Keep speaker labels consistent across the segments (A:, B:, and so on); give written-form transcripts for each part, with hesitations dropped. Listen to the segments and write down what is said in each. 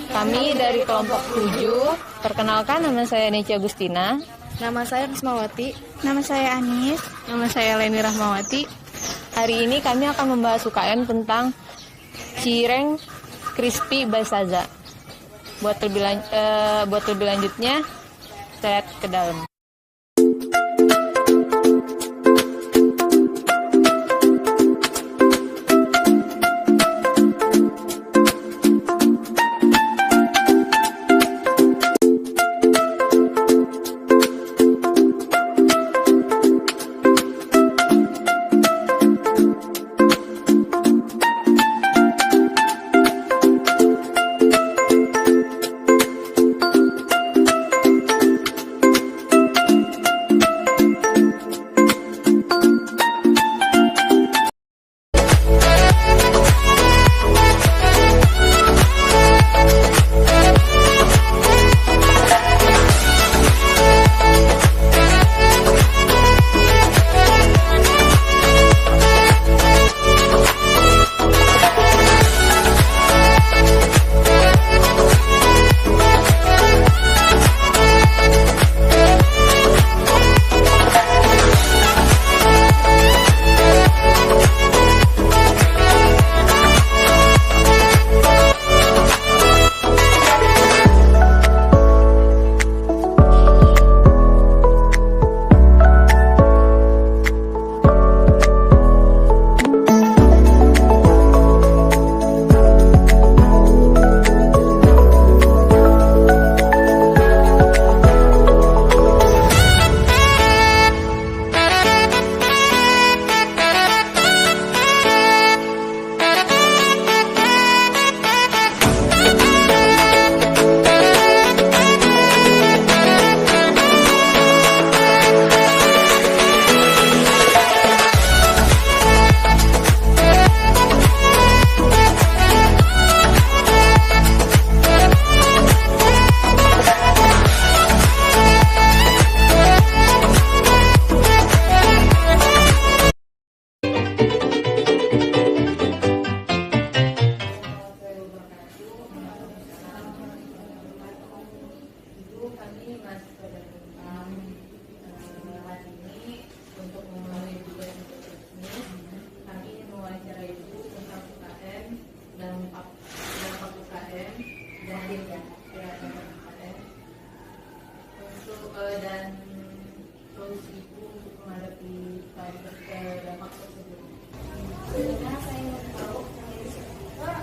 A: Kami dari kelompok 7. Perkenalkan, nama saya Necia Agustina.
B: Nama saya Rismawati.
C: Nama saya Anis.
A: Nama saya Leni Rahmawati. Hari ini kami akan membahas UKM tentang cireng crispy by Saza. Buat lebih lanjutnya, saya ke dalam. Dan solusi Ibu untuk menghadapi dampak tersebut.
C: Sebenarnya saya mau tahu,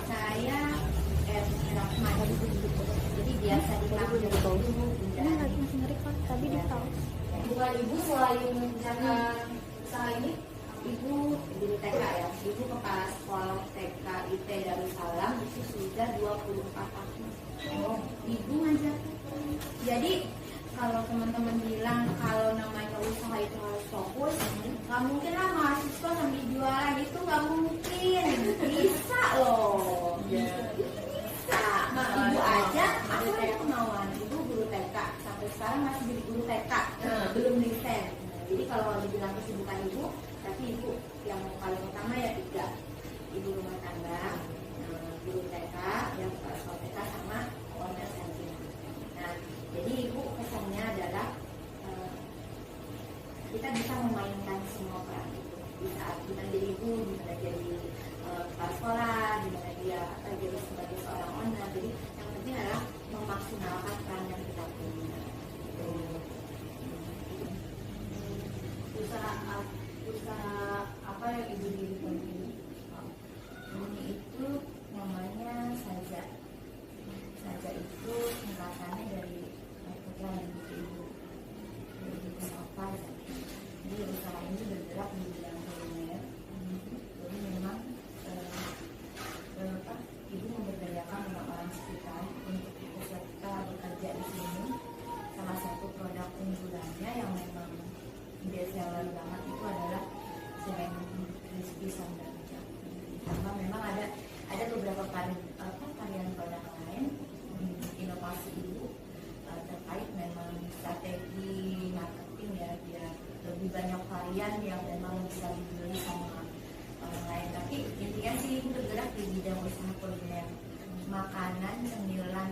C: saya Rahman. Jadi biasa dipanggil Ibu. Ini lagi masih nge-record, tapi di pause.
B: Bukan Ibu selain mengerjakan usaha ini,
C: Ibu guru TK ya. Ibu kepala sekolah TK IT Darussalam itu sudah 24 tahun. Ibu ngajar. Jadi kalau teman-teman bilang kalau namanya usaha itu harus fokus, nggak mungkin lah mahasiswa sambil jualan, itu nggak mungkin. Bisa loh, bisa. Ibu aja ada kemauan. Ibu guru TK, sampai sekarang masih jadi guru TK, belum desain. Jadi kalau dibilang kesibukan ibu, tapi ibu yang paling utama ya 3. Ibu rumah tangga, guru TK, yang kepala sekolah TK, sama owner kantin. Nah, jadi ibu pesannya adalah kita bisa memainkan semua peran itu. Di saat kita jadi ibu, di mana jadi kepala sekolah, di mana dia jadi sebagai seorang owner. Jadi yang penting adalah memaksimalkan peran yang kita punya.
B: usaha apa yang Ibu dirikan ini?
C: Ini itu namanya Saza. Saza itu singkatannya dari putra dan putri ibu. Jadi apa? Jadi usaha ini bergerak di bidang kuliner. Jadi memang ibu memberdayakan orang-orang sekitar untuk ikut serta bekerja di sini. Salah satu produk unggulannya yang memang best seller banget itu adalah cireng crispy sambal hijau. Karena memang ada beberapa varian produk lain, inovasi ibu terkait memang strategi marketing ya, biar lebih banyak varian yang memang bisa dibeli sama orang lain. Tapi intinya sih ibu bergerak di bidang usaha kuliner, makanan, cemilan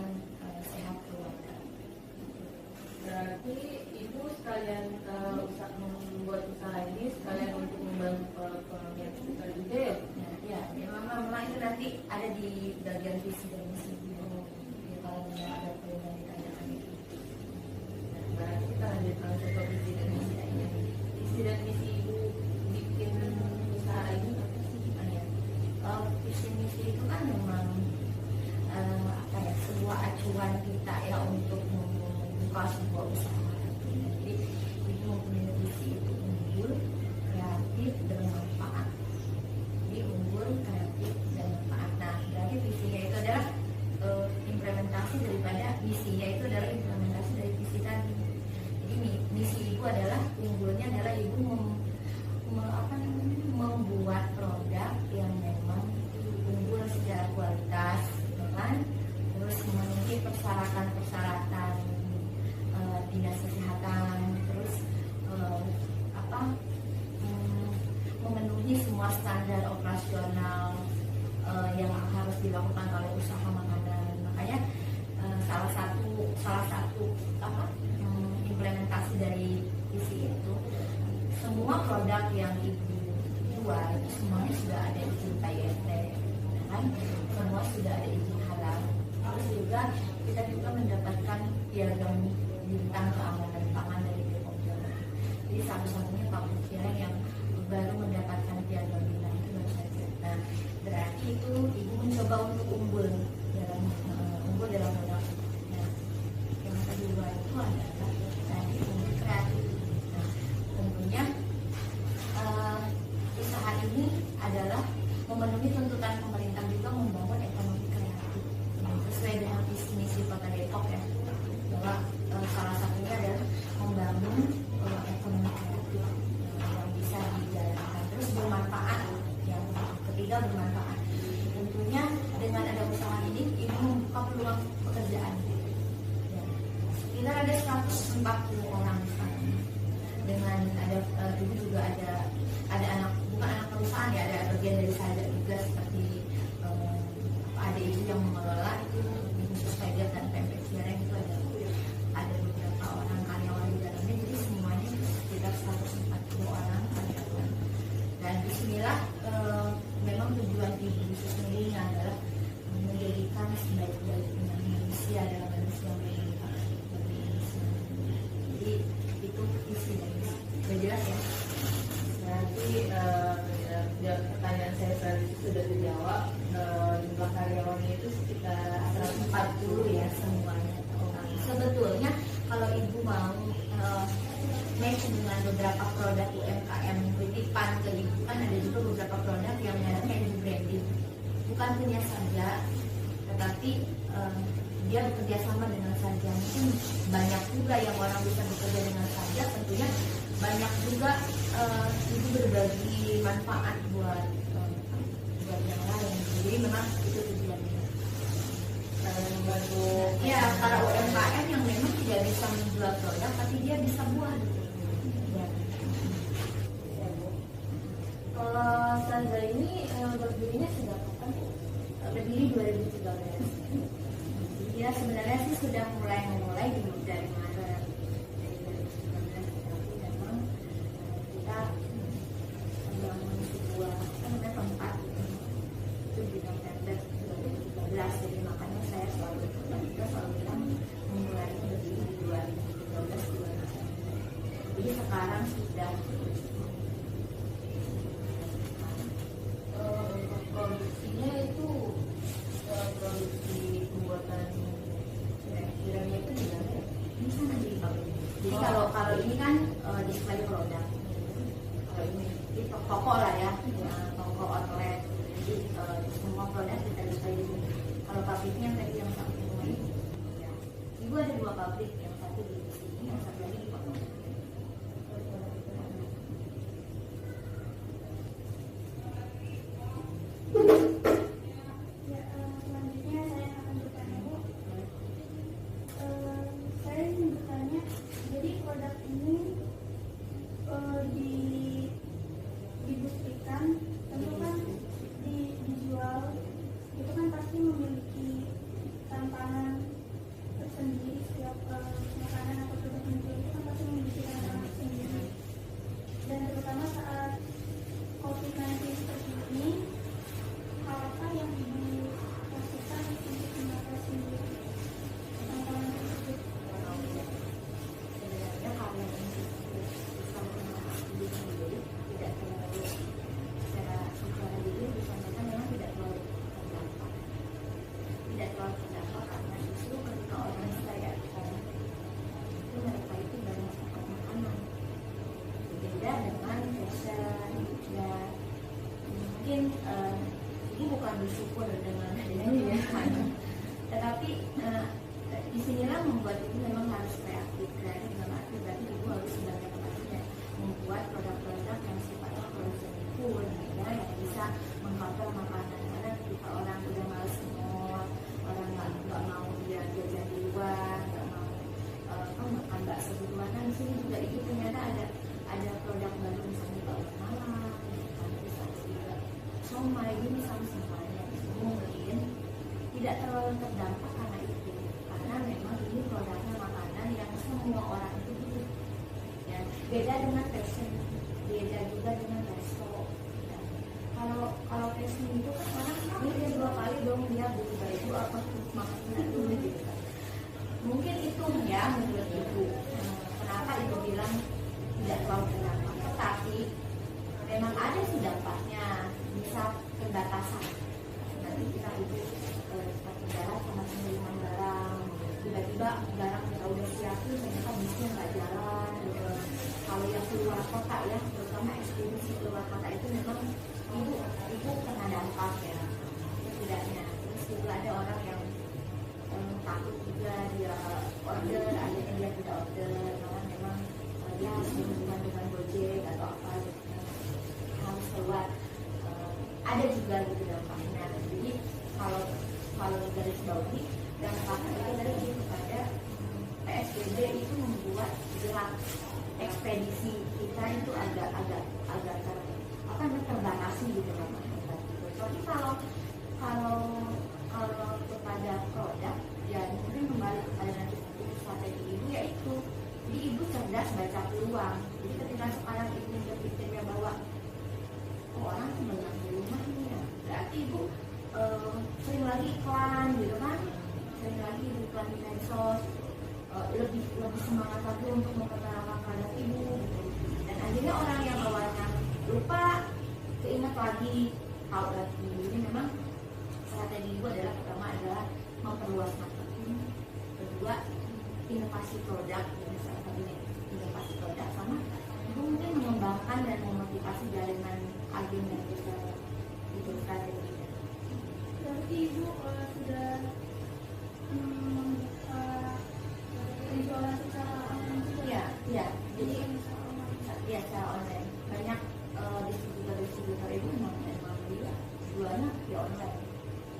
C: tujuan kita ya untuk membuka sebuah usaha. Jadi ibu mempunyai visi itu unggul, kreatif, dan manfaat. Jadi unggul, kreatif, dan manfaat. Nah, berarti visinya itu adalah implementasi daripada misinya itu adalah implementasi dari visi tadi. Jadi misi ibu adalah unggulnya adalah ibu membuat produk yang memang unggul secara kualitas, kan? Terus memenuhi persyaratan-persyaratan dinas kesehatan, terus memenuhi semua standar operasional yang harus dilakukan oleh usaha makanan. Makanya salah satu implementasi dari visi itu, semua produk yang ibu jual itu semuanya sudah ada izin PYT, kan? Semua sudah ada izin halal. Terus juga kita juga mendapatkan piagam bintang keamanan pangan dari BPOM. Jadi satu-satunya pabrik Cireng yang baru mendapatkan piagam bintang itu baru saja. Nah, berarti itu ibu mencoba untuk unggul dalam produk. Nah, yang kedua itu adalah tadi unggul kreatif. Nah, tentunya usaha ini adalah memenuhi tuntutan pemerintah juga membangun ekonomi kreatif. Nah, sesuai dengan visi misi Kota Depok ya, bahwa salah satunya adalah membangun ekonomi kreatif yang bisa dijalankan terus bermanfaat. Yang ketiga bermanfaat. Tentunya dengan ada usaha ini membuka peluang pekerjaan. Ya. Sekitar ada 140 orang sekarang. Dengan ada ibu juga ada anak, bukan anak perusahaan ya, ada bagian dari saya juga seperti ada ibu yang mengelola itu khusus Tiger dan pempek Cireng itu ada beberapa orang karyawan di dalamnya, jadi semuanya sekitar 140 orang karyawan. Dan bismillah memang tujuan ibu sendiri adalah menjadikan sebaik-baiknya manusia dalam manusia yang jadi itu visi dari sudah jelas ya.
B: Berarti pertanyaan saya selanjutnya sudah dijawab. Jumlah karyawannya itu sekitar 140 ya semuanya.
C: Sebetulnya kalau ibu mau match dengan beberapa produk UMKM titipan ke ibu, kan ada juga beberapa produk yang namanya ibu branding, bukan punya saja, tetapi dia bekerja sama dengan saja. Mungkin banyak juga yang orang bisa bekerja dengan saja, tentunya banyak juga ibu berbagi manfaat buat yang lain. Jadi memang itu tujuannya.
B: Membantu
C: Ya, para UMKM yang memang tidak bisa menjual produk, tapi dia bisa buat. Ya.
B: Kalau Sandra ini berdirinya sejak kapan?
C: Berdiri 2013. Ya sebenarnya sih sudah mulai dari Maret, dari 2019, tapi memang kita membangun sebuah tempat itu di November 2013. Jadi makanya saya selalu bilang memulai berdiri di 2013 bulan November. Jadi sekarang sudah
B: Produksinya itu produksi pembuatan cirengnya itu di mana?
C: ini sana di pabrik. Jadi kalau ini kan display produk. Kalau ini di toko lah ya, toko outlet. Jadi semua produk kita display di sini. Kalau pabriknya tadi yang satu rumah ini, ya. Ibu ada 2 pabrik, yang satu di sini, yang satu lagi di Papua.
D: Selanjutnya saya akan bertanya Bu. Saya ingin bertanya, jadi produk ini dibuktikan, tentu kan dijual, itu kan pasti memiliki tantangan tersendiri setiap
C: nggak sebutuan. Nah, di sini juga itu ternyata ada produk baru misalnya bakso malam, bisa juga somai ini sama semuanya. Mungkin tidak terlalu terdampak karena itu, karena memang ini produknya makanan yang semua orang itu butuh. Ya, beda dengan fashion, beda juga dengan resto. Ya. Kalau fashion itu kan orang mikir 2 kali dong dia butuh baju apa maksudnya dulu gitu kan. Mungkin itu ya menurut ibu. Kenapa ibu bilang tidak terlalu terdampak? Tetapi memang ada sih dampaknya, bisa pembatasan. Nanti kita ibu seperti jalan sama pengiriman barang, tiba-tiba barang kita udah siapin ternyata bisnya nggak jalan. Kalau yang keluar kota ya, terutama ekspedisi keluar kota itu memang ibu kena dampak ya, setidaknya. Terus juga ada orang yang takut juga dia order, akhirnya dia tidak order karena memang dia harus berhubungan dengan Gojek atau apa gitu, harus keluar. Ada juga gitu dampaknya. Jadi kalau garis bawahi dampaknya itu lebih kepada PSBB itu membuat gerak ekspedisi kita itu agak terbatasi gitu kan. Tapi kalau kepada produk ya mungkin kembali kepada nanti strategi ibu yaitu jadi ibu cerdas baca peluang. Jadi ketika sekarang ibu berpikirnya bahwa orang tuh banyak di rumah nih ya, berarti ibu sering lagi iklan gitu kan, sering lagi iklan di medsos, lebih semangat lagi untuk memperkenalkan produk ibu gitu. Dan akhirnya orang yang awalnya lupa keinget lagi, tahu lagi. Jadi memang strategi ibu adalah pertama adalah memperluas marketing, kedua inovasi produk, jadi salah satunya inovasi produk, sama ibu mungkin mengembangkan dan memotivasi jaringan agen dan juga itu strategi.
D: Berarti ibu sudah membuka penjualan secara online juga?
C: Iya. Jadi ya secara online banyak distributor ibu memang dia jualnya di online.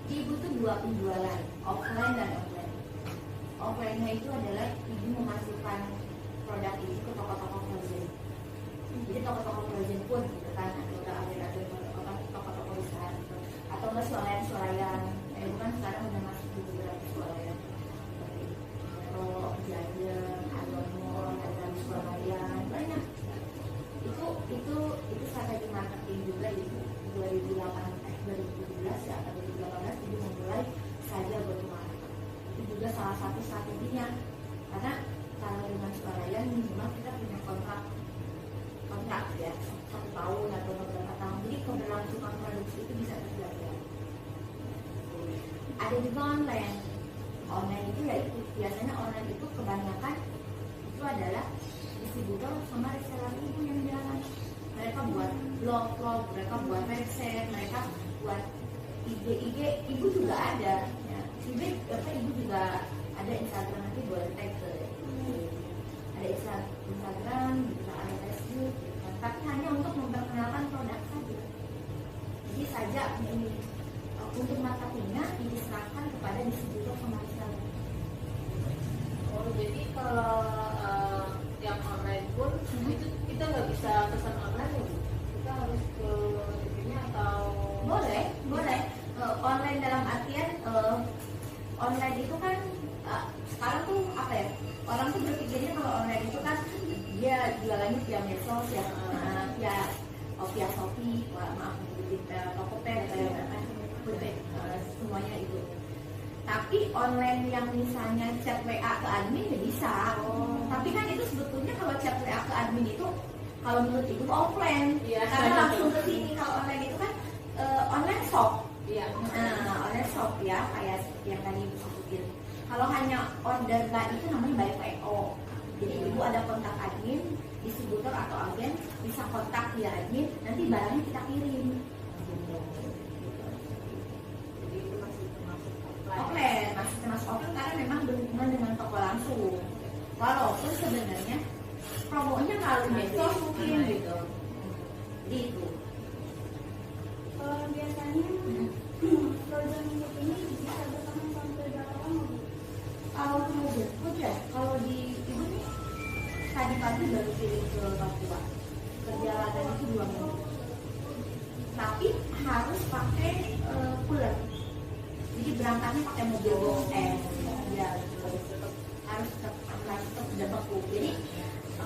C: Ibu tuh 2 penjualan, offline dan online. Offline-nya itu adalah ibu memasukkan produk ini ke toko-toko frozen. Jadi toko-toko frozen pun gitu kan, ada toko-toko besar gitu. Atau nggak swalayan. Ibu kan sekarang udah masuk di beberapa swalayan seperti Metro, Giant, Alon Mall, ada swalayan, banyak. Itu strategi marketing juga ibu. 2017 ya, atau 2018 ibu memulai saja go-to-market. Itu juga salah satu strateginya, karena kalau dengan swalayan minimal kita punya kontrak ya 1 tahun atau beberapa tahun, jadi keberlangsungan produksi itu bisa terjaga. Ada juga online itu ya itu biasanya online itu kebanyakan itu adalah distributor sama reseller ibu yang jalan. Mereka buat blog, mereka buat website, mereka buat IG, ibu juga ada ya. Ibu juga ada Instagram, nanti boleh tag ke ada Instagram, juga ada Facebook gitu. Tapi hanya untuk memperkenalkan produk saja. Jadi saja ini untuk marketingnya diserahkan kepada distributor sama reseller.
B: Oh, jadi kalau yang online pun itu kita nggak bisa pesan online ya, Bu? Kita harus ke TV-nya atau
C: Boleh. Online dalam artian online itu kan sekarang tuh apa ya? Orang tuh berpikirnya kalau online itu kan dia jualannya via medsos ya, via Shopee, maaf, Tokopedia atau semuanya itu. Tapi online yang misalnya chat WA ke admin ya bisa. Tapi kan itu sebetulnya kalau chat WA ke admin itu kalau menurut ibu offline, karena langsung ke sini. Kalau online itu kan online shop. Online shop ya, kayak yang tadi ibu sebutin. Kalau hanya order itu namanya by PO. Jadi ibu ada kontak admin, distributor atau agen bisa kontak via admin, nanti barangnya kita kirim.
B: jadi itu masih termasuk
C: Offline, masih termasuk offline karena memang berhubungan dengan toko langsung. Walaupun sebenarnya promonya kalau medsos mungkin gitu. Jadi itu.
D: Biasanya frozen food ini bisa bertahan sampai berapa lama, Bu?
C: Kalau frozen food ya, kalau di ibu nih tadi pagi baru kirim ke Papua. Perjalanan itu 2 minggu. Tapi harus pakai puller. Jadi berangkatnya pakai mobil box ya, harus tetap udah beku. Jadi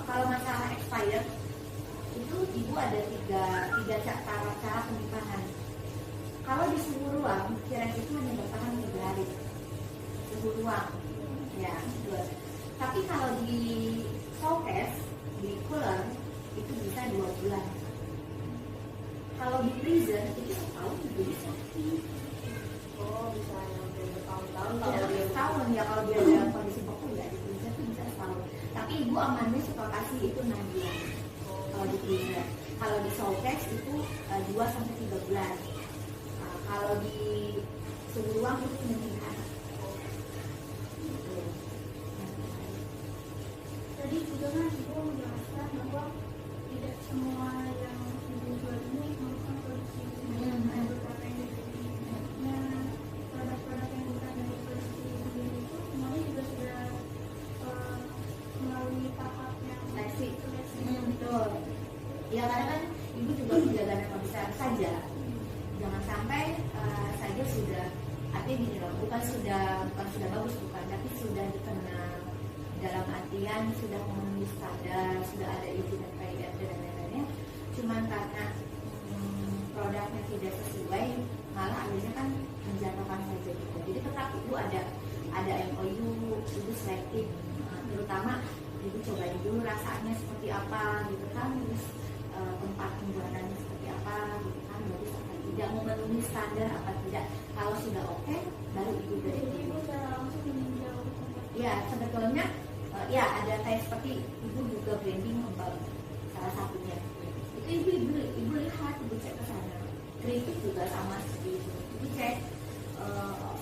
C: kalau masalah expired itu ibu ada tiga cara penyimpanan. Kalau di suhu ruang, cireng itu hanya bertahan 3 hari. Suhu ruang, ya, betul. Tapi kalau di showcase, di cooler, itu bisa 2 bulan. Kalau di freezer, itu setahun juga bisa.
B: Oh, bisa sampai bertahun-tahun
C: Ya,
B: kalau dia
C: setahun ya, kalau dia dalam kondisi beku ya, di freezer itu bisa setahun. Tapi ibu amannya suka kasih itu 6 bulan. Kalau di freezer. Kalau di showcase itu 2 sampai 3 bulan. Nah, kalau di suhu ruang itu mendingan.
D: Tadi juga kan ibu menjelaskan bahwa tidak semua yang ibu jual ini merupakan produksi beberapa industri. Nah, produk-produk yang bukan dari produksi sendiri itu semuanya juga sudah melalui tahap yang
C: Seleksi.
D: seleksi.
C: Betul. Ya karena kan ibu juga menjaga nama besar saja. Jangan sampai saja sudah, artinya gini loh, bukan sudah bagus, bukan, tapi sudah dikenal dalam artian sudah memenuhi standar, sudah ada izin dan kaidah dan lain-lainnya. Cuman karena produknya tidak sesuai, malah akhirnya kan menjatuhkan saja gitu. Jadi tetap ibu ada MOU, ibu selektif, terutama ibu cobain dulu rasanya seperti apa gitu kan, terus tempat pembuatannya seperti apa gitu kan, bagus apa tidak, memenuhi standar apa tidak. Kalau sudah oke, baru ibu
D: Jadi
C: beri.
D: ibu secara langsung meninjau.
C: Ya sebetulnya ya ada kayak seperti ibu juga branding kembang salah satunya. Itu ibu lihat, ibu cek ke sana. Kritik juga sama seperti itu. Ibu cek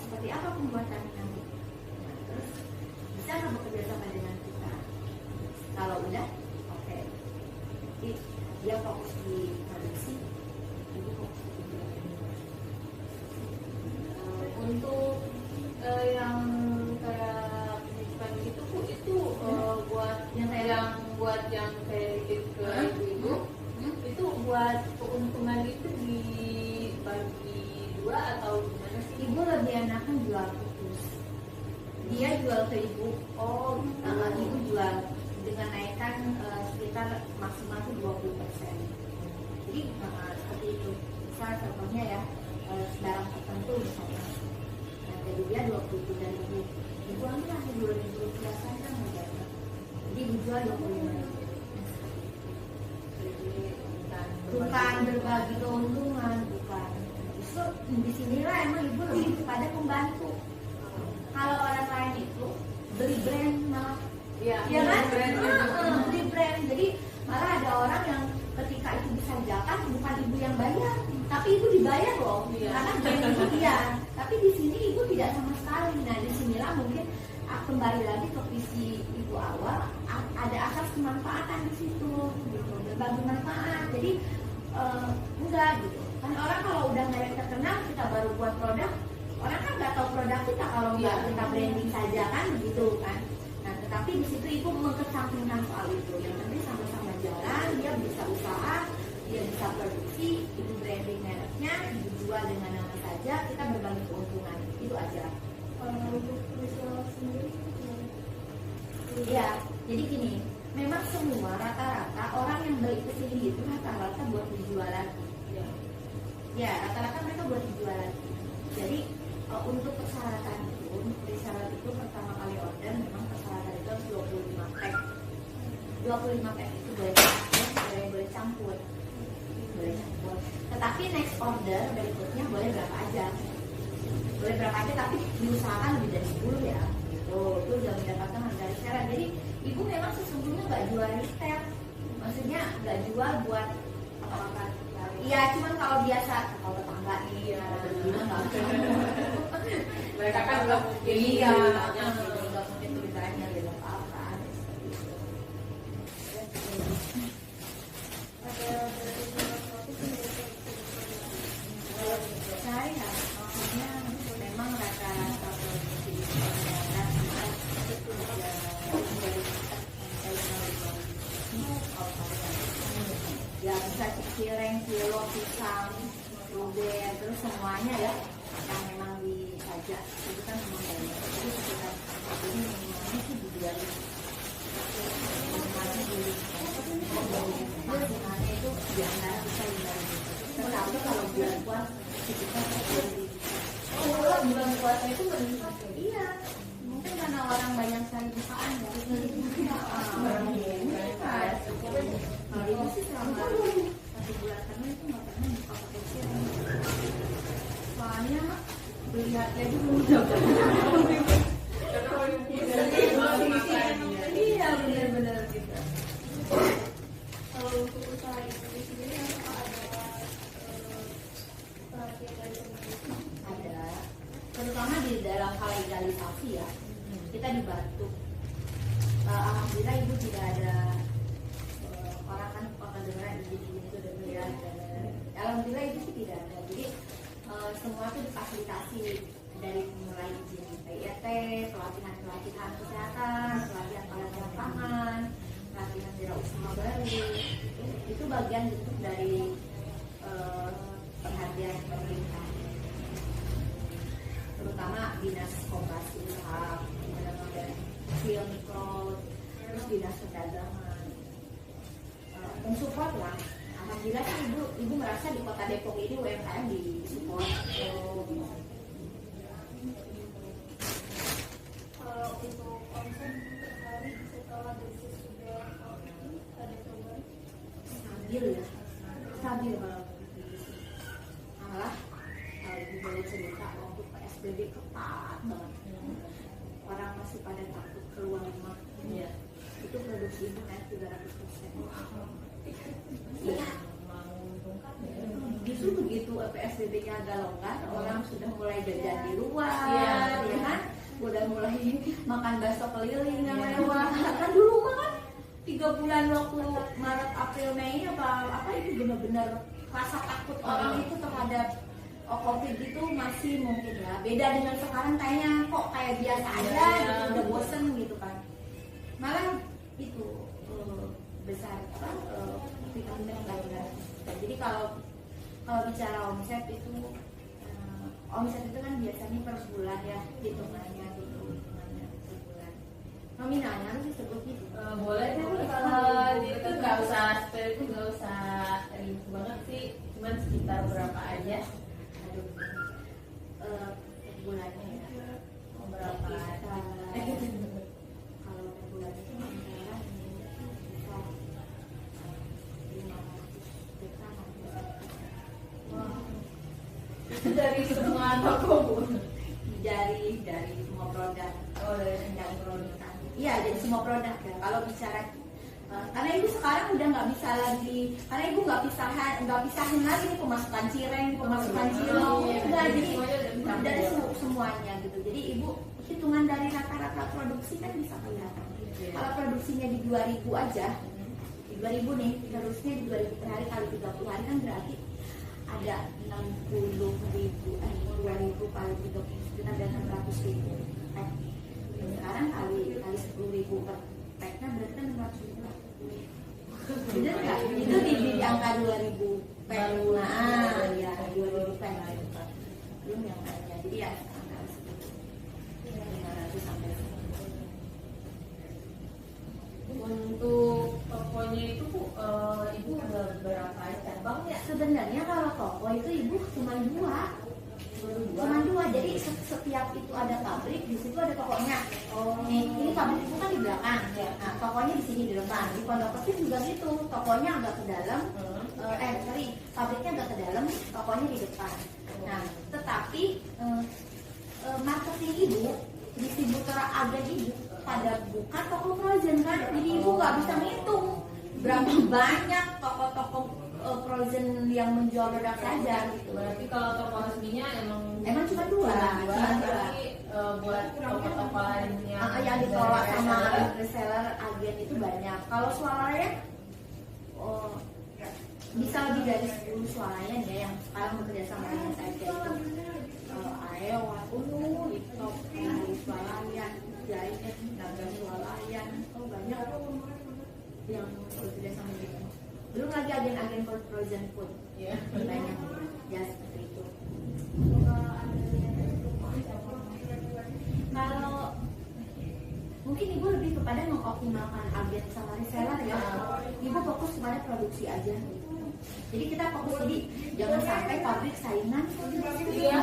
C: seperti apa pembuatannya. Nah, terus bisa nggak bekerja sama dengan kita? Kalau udah, oke. Jadi dia fokus di produksi, ibu fokus di branding.
B: untuk yang kayak penitipan gitu Bu, itu buat
C: Yang kayak-
B: yang buat yang kayak gitu ke ibu-ibu, itu buat keuntungan itu dibagi 2 atau gimana sih?
C: Ibu lebih enakan jual putus. Dia jual ke ibu.
B: Oh,
C: Ibu jual dengan naikkan sekitar maksimal itu 20%. Jadi seperti itu. Misal contohnya ya, barang tertentu misalnya. Nah, jadi dia 20 dari ibu. Ibu ambil hasil 2.000 rupiah saja enggak. Jadi ibu jual 25.000. Bukan berbagi keuntungan, bukan. Justru disinilah emang ibu lebih kepada pembantu. Kalau orang lain itu beli brand malah,
B: iya,
C: ya kan?
B: brand gitu.
C: Beli brand. Jadi malah ada orang yang ketika itu bisa jatah bukan ibu yang bayar, tapi ibu dibayar loh,
B: Iya.
C: karena brand itu dia. Tapi di sini ibu tidak sama sekali. Nah disinilah mungkin kembali lagi ke visi ibu awal, ada asas kemanfaatan di situ, gitu. Berbagi manfaat. Jadi enggak gitu. Kan orang kalau udah merek terkenal, kita baru buat produk, orang kan nggak tahu produk kita kalau nggak
B: Iya.
C: kita branding saja kan, begitu kan. Nah tetapi di situ ibu mengesampingkan soal itu. Yang penting sama-sama jalan, dia bisa usaha, dia bisa produksi, ibu branding mereknya, ibu jual dengan nama saja, kita berbagi keuntungan, itu aja.
D: Kalau untuk visual sendiri
C: Iya, jadi gini, memang semua rata-rata orang yang beli ke sini itu rata-rata buat dijual lagi.
B: Iya.
C: Ya, rata-rata mereka buat dijual lagi. Jadi untuk persyaratan itu, syarat itu pertama kali order memang persyaratan itu harus 25 pack. 25 pack itu boleh campur, boleh campur. Tetapi next order berikutnya boleh berapa aja, tapi diusahakan lebih dari 10 ya. Gitu, itu sudah mendapatkan harga reseller. Jadi ibu memang sesungguhnya nggak jual retail, maksudnya nggak jual buat apa-apa. Iya, cuman kalau biasa kalau tetangga nih, gimana nggak
B: Mereka kan nggak mungkin
C: iya,
B: banyak.
C: nggak mungkin beli banyak gitu apa. Saya maksudnya memang rata-rata produksi di Indonesia itu sudah menjadi kilo pisang, strawberry, terus semuanya ya yang memang dipajak itu kan memang banyak. Jadi sekitar ini minimalnya sih di 2.000. Minimalnya di maksimalnya itu di antara bisa 5.000. Tetapi kalau bulan puasa sekitar 10.000.
B: Oh, bulan puasa itu meningkat.
C: Iya, mungkin karena orang banyak sekali bukaan ya. Kalau itu sih selama 1 bulan karena itu nggak pernah buka pakai siang. Soalnya melihatnya dulu dapat. Iya benar-benar gitu.
D: Kalau untuk usaha itu sendiri apakah ada perhatian dari pemerintah?
C: Ada, terutama di dalam hal legalisasi ya, kita dibantu. Alhamdulillah ibu tidak ada orang kan dengar izin itu udah miliar. Alhamdulillah itu sih tidak ada. Jadi semua itu difasilitasi dari mulai izin PIT, pelatihan kesehatan, pelatihan pangan, pelatihan wirausaha baru. Itu bagian bentuk dari perhatian pemerintah, terutama dinas koperasi usaha, Sil Mikro, terus dinas perdagangan, mensupport lah. Alhamdulillah sih ibu merasa di kota Depok ini UMKM disupport.
D: Kalau untuk omset per hari setelah bisnis sudah ada perubahan?
C: Stabil ya, stabil kalau begitu. Malah kalau ibu boleh cerita waktu PSBB ketat banget, orang masih pada takut keluar rumah.
B: Iya.
C: Itu produksi ibu naik 300%.
B: Iya. Menguntungkan ya.
C: Justru begitu PSBB-nya agak longgar, orang sudah mulai jajan di luar,
B: Iya.
C: ya kan? Udah mulai makan bakso keliling yang mewah. Kan dulu mah kan 3 bulan waktu Maret, April, Mei apa itu benar-benar rasa takut orang itu terhadap COVID itu masih mungkin ya. Beda dengan sekarang kayaknya kok kayak biasa aja, gitu, udah bosen gitu kan. Malah itu besar vitamin yang jadi kalau bicara omset itu kan biasanya per bulan ya hitungannya per bulan. Nominalnya harus disebut gitu.
B: Boleh deh kalau itu nggak usah spell itu nggak usah rinci banget sih, cuman sekitar berapa aja.
C: Aduh, per bulannya ya.
B: Berapa?
C: Kalau per bulan itu antara bisa 500 juta.
B: Wah. Itu dari semua toko bu.
C: dari semua produk.
B: Oh, dari produk.
C: Iya, jadi semua produk ya. Kalau bicara karena ibu sekarang udah nggak bisa lagi, karena ibu nggak pisahin lagi nih pemasukan cireng, pemasukan cilok, udah jadi dari semuanya gitu. Jadi ibu hitungan dari rata-rata produksi kan bisa kelihatan. Kalau produksinya di 2.000 aja, di 2.000 nih, terusnya di 2.000 per hari kali 30 hari kan berarti ada 60.000, 2.000 kali 30 sekitar ada 600.000. Sekarang kali 10.000 per packnya berarti kan 600.000. Bener nggak? Itu di angka 2.000 pack. Nah, ya 2.000 pack. Belum yang lainnya. Jadi ya angka segitu. 500 sampai 1.000.
B: Untuk tokonya itu ibu ada berapa cabang ya?
C: Sebenarnya kalau toko itu ibu cuma 2. Cuma 2, jadi setiap itu ada pabrik, di situ ada tokonya. Ini pabrik itu kan di belakang, nah tokonya di sini di depan. Di Pondok Pesir juga gitu, tokonya agak ke dalam, pabriknya agak ke dalam, tokonya di depan. Nah, tetapi marketing ibu, distributor agen ibu pada buka toko frozen kan, jadi ibu nggak bisa ngitung berapa banyak toko-toko frozen yang menjual produk saja gitu.
B: Berarti kalau toko resminya
C: emang cuma 2.
B: Tapi buat toko-toko lainnya
C: yang dikelola sama reseller agen itu banyak. Kalau swalayan bisa lebih dari 10 swalayan ya yang sekarang bekerja sama dengan saya itu. Aewa, Top, swalayan, Jainet, Naga swalayan, banyak yang bekerja sama dengan Belum lagi agen-agen frozen food.
B: Iya.
C: Banyak ya seperti itu. Kalau mungkin ibu lebih kepada mengoptimalkan agen sama reseller ya. Ibu fokus kepada produksi aja. Jadi kita fokus, jadi jangan sampai pabrik saingan.
B: Iya.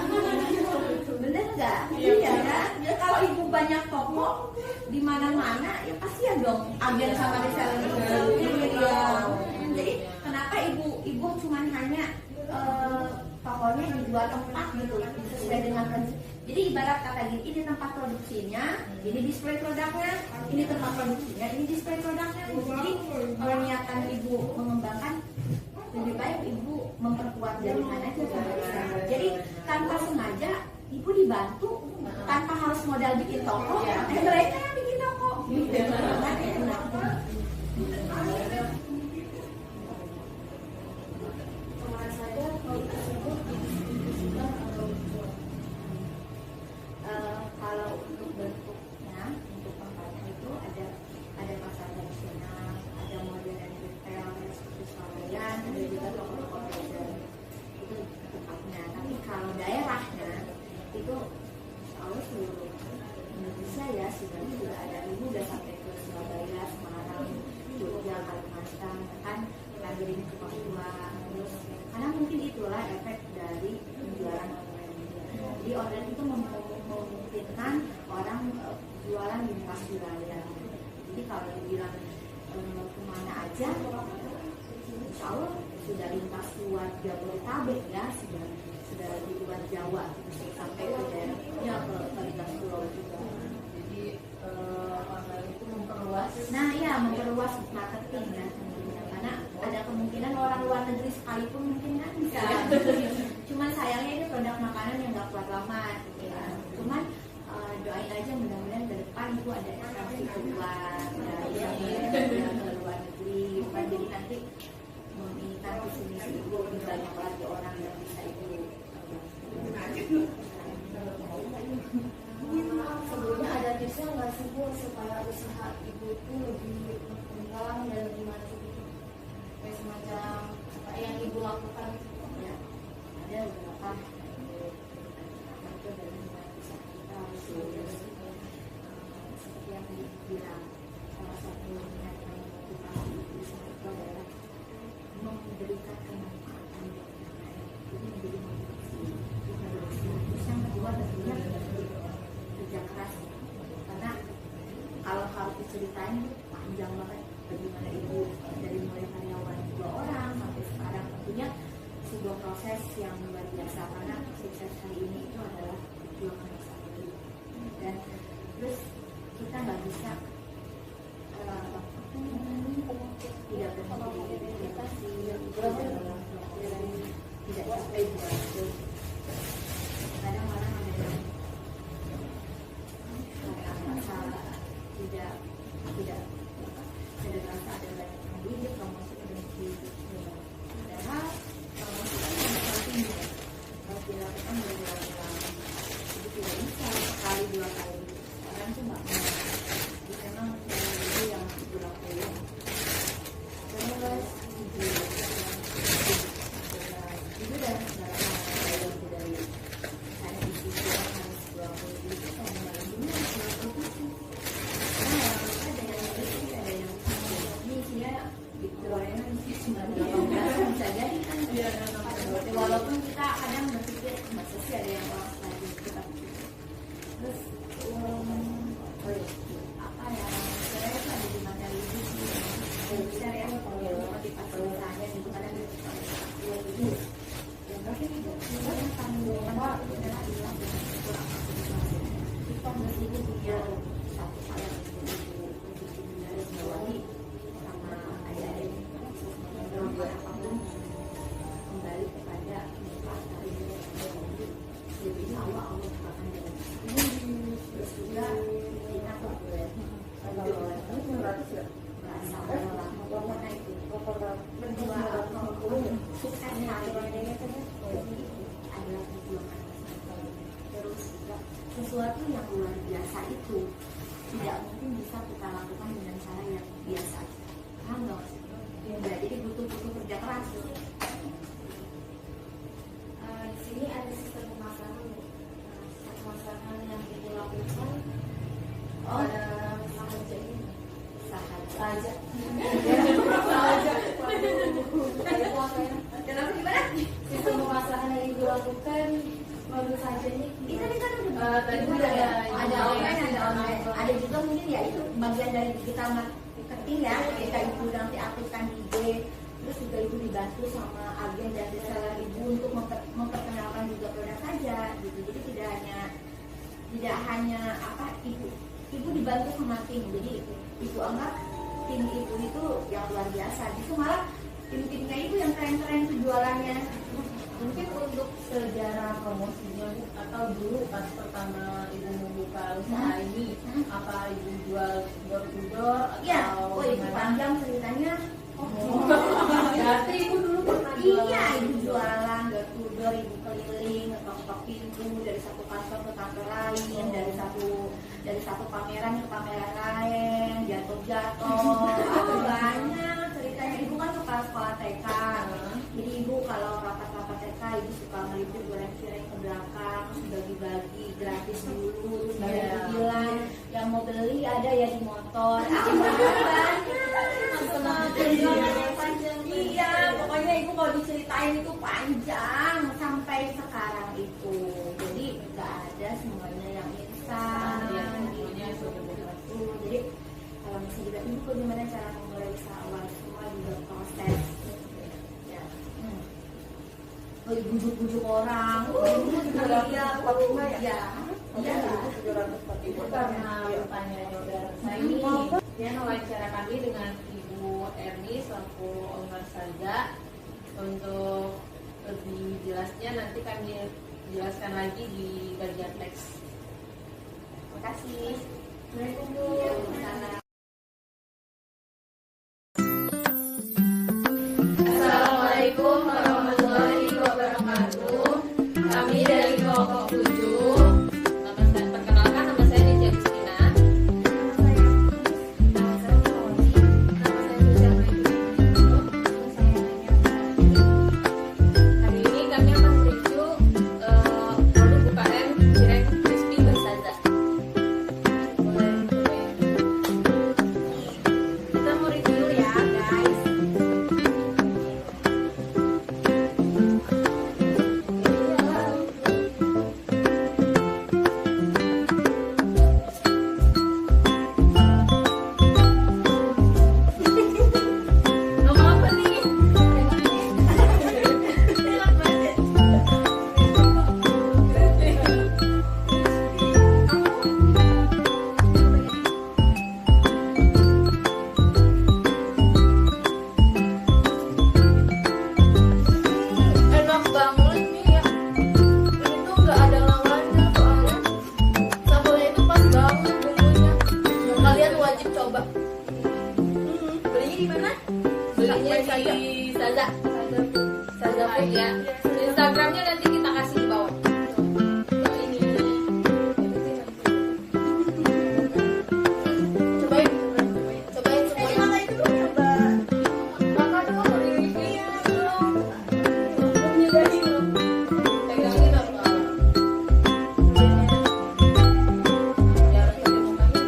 C: Bener nggak? Iya kan? Ya kalau ibu banyak toko di mana-mana, ya kasihan dong agen sama reseller itu. Iya. Jadi kenapa ibu cuman hanya tokonya di dua tempat gitu, sesuai dengan kondisi. Jadi ibarat kata gini, ini tempat produksinya, ini display produknya, ini tempat produksinya, ini display produknya. Jadi kalau niatan ibu mengembangkan, lebih baik ibu memperkuat jaringan aja. Jadi tanpa sengaja ibu dibantu, tanpa harus modal bikin toko, mereka yang bikin toko. Kan enak.
D: Kemarin saja kalau tersebut didistribusikan atau dijual.
C: Kalau untuk bentuknya, untuk tempatnya itu ada pasar tradisional, ada modern retail seperti swalayan, ada juga toko-toko fashion. Itu tempatnya. Tapi kalau daerahnya itu insya seluruh Indonesia ya sudah ada. Ibu udah sampai ke Surabaya, Semarang, Jogja, Kalimantan, kan lagi ke Papua. Terus karena mungkin itulah efek dari penjualan online. Jadi online itu memungkinkan orang jualan di lintas wilayah. Jadi kalau dibilang kemana aja, insya Allah sudah lintas luar Jabodetabek ya, sudah di luar Jawa, sampai ke daerahnya ke lintas pulau juga.
B: Jadi online itu memperluas.
C: Nah iya, memperluas marketing ya, karena ada kemungkinan orang luar negeri sekalipun mungkin kan bisa. Cuman sayangnya ini produk makanan yang nggak kuat lama gitu ya. Cuman doain aja mudah-mudahan ke depan itu ada ekspansi keluar yang ke luar negeri, bukan jadi nanti menginginkan bisnis ibu lebih banyak lagi orang yang bisa ibu.
D: Sebelumnya ada tipsnya nggak sih Bu supaya usaha ibu itu lebih berkembang dan lebih maju gitu? Kayak semacam apa yang ibu lakukan gitu?
C: Ya, ada beberapa itu dari usaha kita harus seperti yang dibilang, salah satu niat yang motivasi usaha itu adalah memberikan kemanfaatan buat orang lain. Jadi menjadi motivasi. Terus yang kedua tentunya kerja keras, karena kalau harus diceritain panjang banget bagaimana ibu dari mulai karyawan 2 orang sampai sekarang, tentunya sebuah proses yang luar biasa, karena sukses hari ini itu adalah perjuangan bersama ibu. Dan terus kita nggak bisa tidak berhenti meditasi, tidak sampai buat itu. Kadang orang ada tidak ada rasa ada banyak yang dia promosi berhenti. Padahal promosi kan yang tinggi harus dilakukan berulang-ulang. Jadi tidak bisa sekali 2 kali. Orang tuh nggak mau. Jadi memang itu yang dilakukan. Terus itu dan dalam hal dari saya isi harus 20 itu sama dalam dunia harus 20. Karena ada yang ini dia di gorengan cuma 18 bisa jadi Saja. Kenapa gimana?
D: Sistem pemasaran yang ibu lakukan baru saja ini.
C: Itu kan
B: tadi
C: udah
B: ada
C: ada online, ada juga mungkin ya itu bagian dari digital marketing ya. Ketika ibu nanti aktifkan di IG, terus juga ibu dibantu sama agen dan reseller ibu untuk memperkenalkan juga produk saja gitu. Jadi tidak hanya apa ibu dibantu sama tim. Jadi ibu anggap tim ibu itu yang luar biasa. Itu malah tim-timnya ibu yang keren-keren jualannya.
B: Mungkin untuk sejarah promosinya Bu, atau dulu pas pertama ibu membuka usaha ini, apa ibu jual door to door
C: Iya,
B: atau
C: itu
B: gimana?
C: panjang ceritanya.
B: Berarti ibu dulu pernah jualan.
C: Iya, ibu jualan door to door, ibu keliling, ngetok-ngetok pintu dari satu kantor ke kantor lain, dari satu pameran ke pameran lain, jatuh-jatuh, apa banyak ceritanya. Ibu kan kepala sekolah TK, jadi ibu kalau rapat-rapat TK ibu suka melipir goreng cireng ke belakang, terus bagi-bagi gratis dulu, terus ibu bilang yang mau beli ada ya di motor. Iya, pokoknya ibu kalau diceritain itu panjang sampai sekarang itu. Jadi nggak ada semuanya yang instan. Jadi kalau misalnya juga ibu bagaimana cara memulai usaha awal, semua juga proses. Ya. Oh, bujuk-bujuk orang. Iya, ya. Iya.
B: Itu karena pertanyaannya udah selesai nih. Dia wawancara kami dengan Ibu Erni selaku owner Saja. Untuk lebih jelasnya nanti kami jelaskan lagi di bagian teks.
C: Terima kasih.
B: Assalamualaikum Bu.
C: Waalaikumsalam.
B: Assalamualaikum warahmatullahi wabarakatuh. Kami dari kelompok 7. Perkenalkan, nama saya Nicia Justina. Hari ini kami akan mereview produk UKM Cireng Crispy by Saza. Boleh cobain.
C: Kita mau review dulu ya, guys.
B: Nama apa nih?
C: Enak banget.
B: Enak banget nih ya. Ini tuh nggak ada lawannya soalnya sambalnya itu pas banget bumbunya. Kalian wajib coba.
C: Belinya di mana?
B: Belinya di Saza. Saza Food ya. Instagramnya nanti kita kasih di bawah. Nah, ini. Cobain. Cobain semuanya.
C: Makan itu dulu ya, Mbak.
B: Makan dulu di review dong. Nyobain dong. Pegangin apa? Jarang ketemu kami.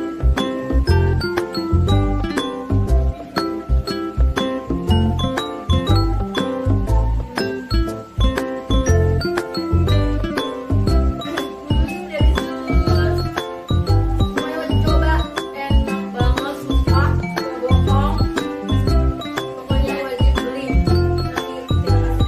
B: Semuanya wajib coba, enak banget, sumpah, nggak bohong. Pokoknya wajib beli. Nanti kita kasih.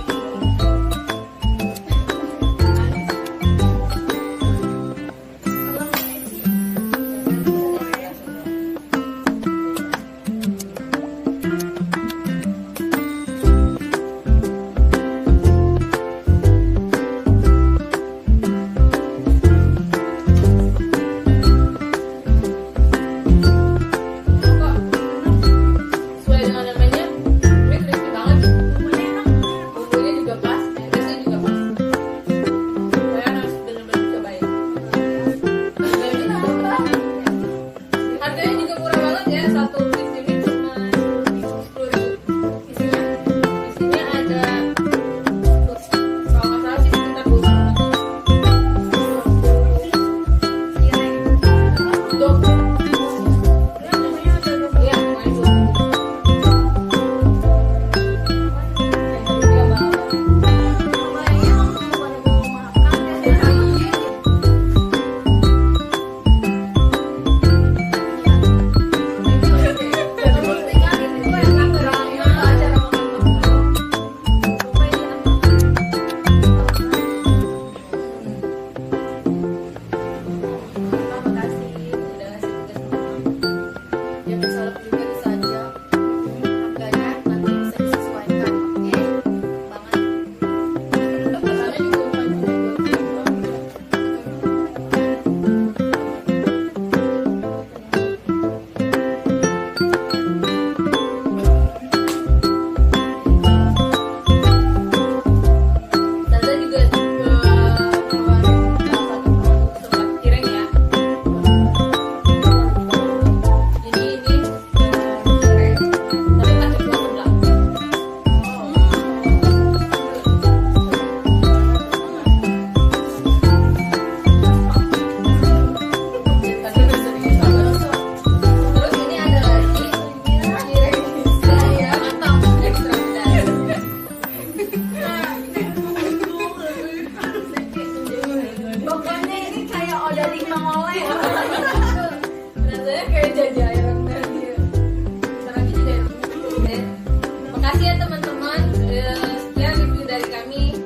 B: Kok sesuai dengan namanya, ini crispy banget. Bumbunya juga pas, pedasnya juga pas. Kalian harus bener-bener cobain. Harganya juga murah banget ya, satu piece ini cuma 10.000. Isinya ada, kalau nggak salah sih sekitar 20. Dok. Iya, main dulu. teman-teman, sekian review dari kami.